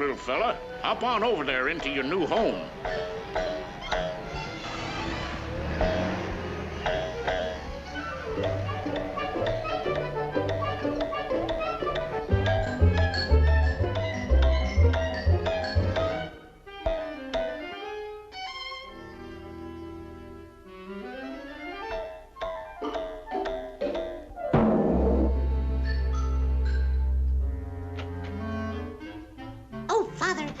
little fella. Hop on over there into your new home.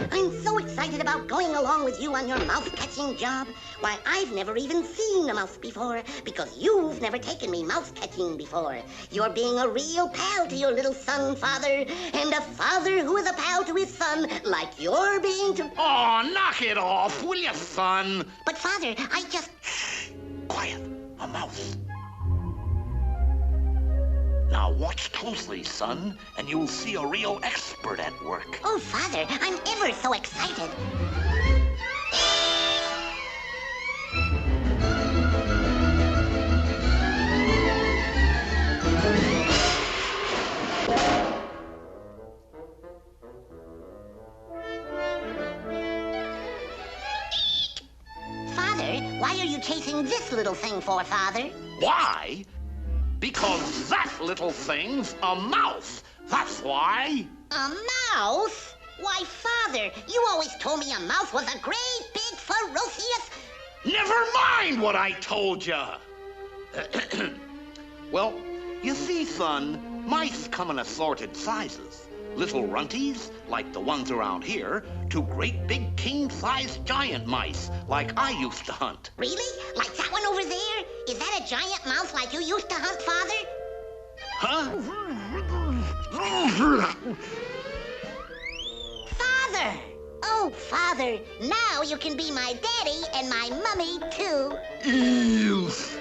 I'm so excited about going along with you on your mouse-catching job. Why, I've never even seen a mouse before, because you've never taken me mouse-catching before. You're being a real pal to your little son, Father, and a father who is a pal to his son, like you're being to... Oh, knock it off, will you, son? But, Father, I just... Shh! Quiet. A mouse. Now watch closely, son, and you'll see a real expert at work. Oh, Father, I'm ever so excited. Father, why are you chasing this little thing for, Father? Why? Because that little thing's a mouse. That's why. A mouse? Why, Father, you always told me a mouse was a great, big, ferocious... Never mind what I told you. Well, you see, son, mice come in assorted sizes. Little runties, like the ones around here, to great big king-sized giant mice, like I used to hunt. Really? Like that one over there? Is that a giant mouse like you used to hunt, Father? Huh? Father! Oh, Father, now you can be my daddy and my mummy, too. Eels.